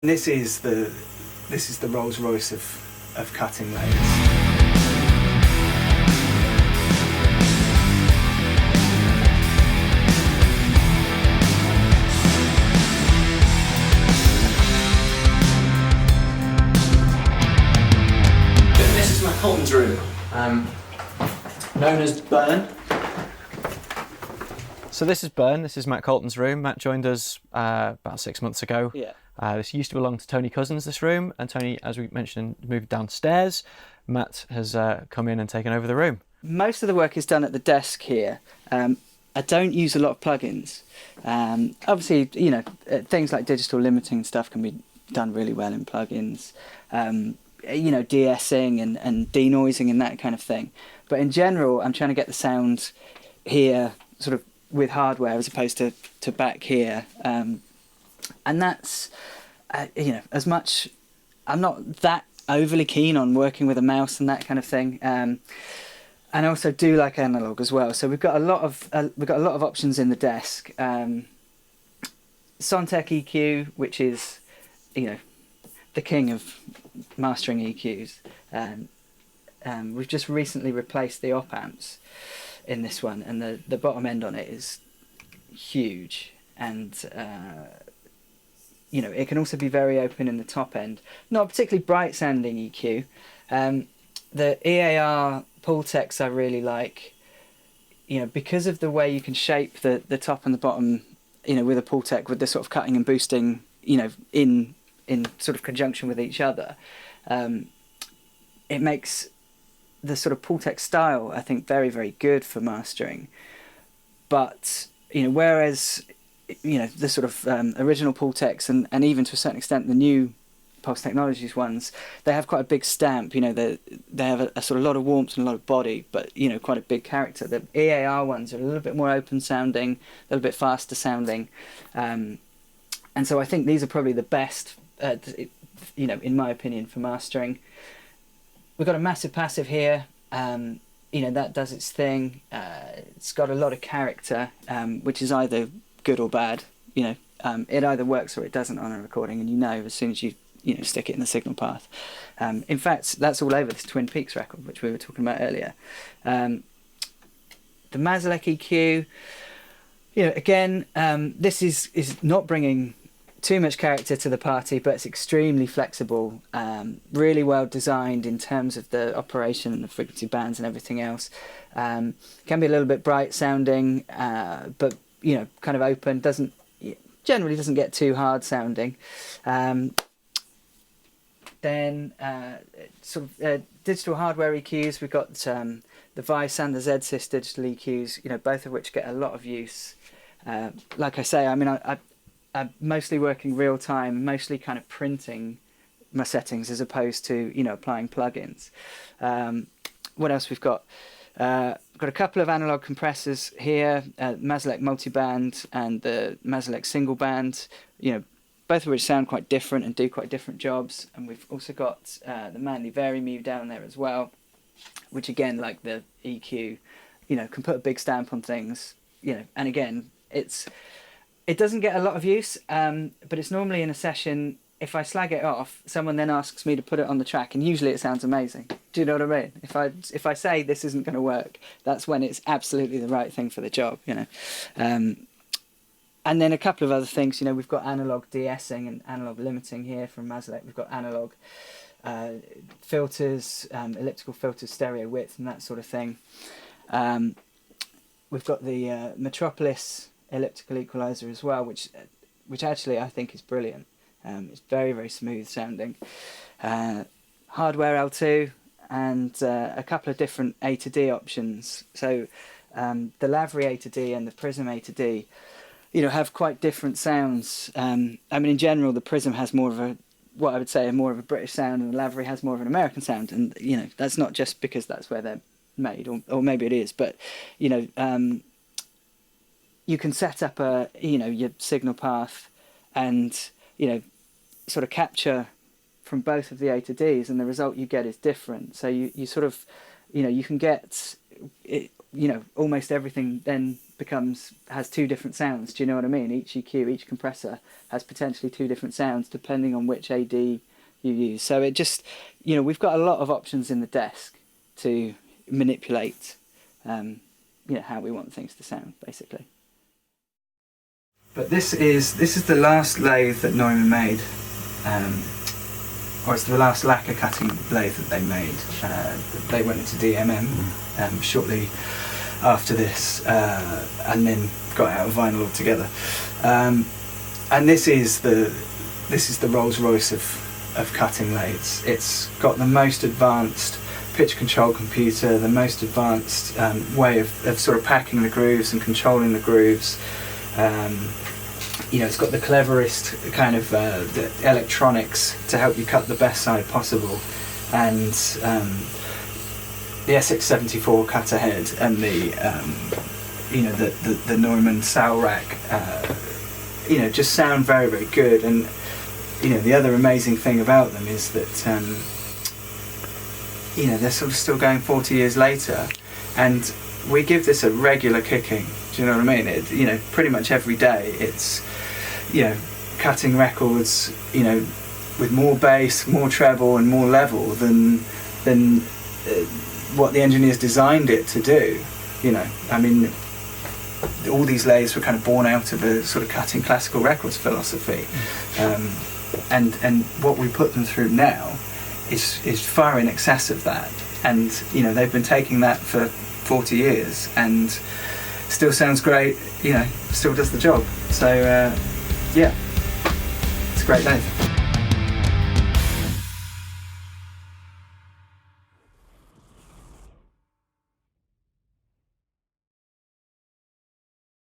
This is the Rolls Royce of cutting layers. This is my Colton's room, known as Burn. So this is Burn. This is Matt Colton's room. Matt joined us about 6 months ago. Yeah. This used to belong to Tony Cousins, this room, and Tony, as we mentioned, moved downstairs. Matt has come in and taken over the room. Most of the work is done at the desk here. I don't use a lot of plugins. Obviously, you know, things like digital limiting and stuff can be done really well in plugins. You know, de-essing and denoising and that kind of thing. But in general, I'm trying to get the sound here sort of with hardware as opposed to back here. And that's, you know, as much, I'm not that overly keen on working with a mouse and that kind of thing. And I also do like analog as well. So we've got a lot of options in the desk. Sontec EQ, which is, you know, the king of mastering EQs. We've just recently replaced the op amps in this one, and the bottom end on it is huge, and you know, it can also be very open in the top end. Not a particularly bright sounding EQ. The EAR Pultecs I really like, you know, because of the way you can shape the top and the bottom, you know, with a Pultec, with the sort of cutting and boosting, you know, in sort of conjunction with each other. It makes the sort of Pultec style, I think, very, very good for mastering. But, you know, whereas, you know, the sort of original Pultecs and even to a certain extent the new Pulse Technologies ones, they have quite a big stamp, you know, they have a sort of lot of warmth and a lot of body, but, you know, quite a big character. The EAR ones are a little bit more open sounding, a little bit faster sounding. And so I think these are probably the best, you know, in my opinion, for mastering. We've got a massive passive here, you know, that does its thing. It's got a lot of character, which is either good or bad, you know. It either works or it doesn't on a recording, and you know as soon as you stick it in the signal path. In fact, that's all over this Twin Peaks record, which we were talking about earlier. The Mazalek EQ, you know, again, this is not bringing too much character to the party, but it's extremely flexible, really well designed in terms of the operation and the frequency bands and everything else. Can be a little bit bright sounding, but, you know, kind of open, generally doesn't get too hard sounding. Then sort of digital hardware EQs, we've got the Vice and the Z-Sys digital EQs, you know, both of which get a lot of use. Like I say, I mean, I'm mostly working real time, mostly kind of printing my settings as opposed to, you know, applying plugins. What else we've got? Got a couple of analog compressors here, Mazalek multiband and the Mazalek single band, you know, both of which sound quite different and do quite different jobs. And we've also got the Manley Vari-Mu down there as well, which again, like the EQ, you know, can put a big stamp on things, you know, and again, it doesn't get a lot of use, but it's normally in a session. If I slag it off, someone then asks me to put it on the track, and usually it sounds amazing. Do you know what I mean? If I say this isn't going to work, that's when it's absolutely the right thing for the job, you know. And then a couple of other things, you know, we've got analog de-essing and analog limiting here from Mazalek. We've got analog filters, elliptical filters, stereo width, and that sort of thing. We've got the Metropolis elliptical equalizer as well, which actually I think is brilliant. It's very, very smooth sounding. Hardware L2 and a couple of different A to D options. So the Lavry A to D and the Prism A to D, you know, have quite different sounds. I mean, in general, the Prism has more of what I would say more of a British sound, and the Lavry has more of an American sound. And, you know, that's not just because that's where they're made, or maybe it is, but, you know, you can set up your signal path and, you know, sort of capture from both of the A to Ds, and the result you get is different. So you sort of, you know, you can get, you know, almost everything then has two different sounds. Do you know what I mean? Each EQ, each compressor has potentially two different sounds depending on which AD you use. So it just, we've got a lot of options in the desk to manipulate, how we want things to sound, basically. But this is the last lathe that Neumann made, or it's the last lacquer cutting lathe that they made. They went into DMM shortly after this, and then got out of vinyl altogether. And this is the Rolls Royce of cutting lathes. It's got the most advanced pitch control computer, the most advanced way of sort of packing the grooves and controlling the grooves. It's got the cleverest kind of the electronics to help you cut the best side possible, and the SX74 cutter head and the Neumann Sal rack, just sound very, very good. And the other amazing thing about them is that they're sort of still going 40 years later, and we give this a regular kicking. Do you know what I mean? Pretty much every day it's cutting records with more bass, more treble and more level than what the engineers designed it to do. All these lathes were kind of born out of a sort of cutting classical records philosophy, and what we put them through now is far in excess of that. And they've been taking that for 40 years and still sounds great. Still does the job. So yeah, it's a great lathe.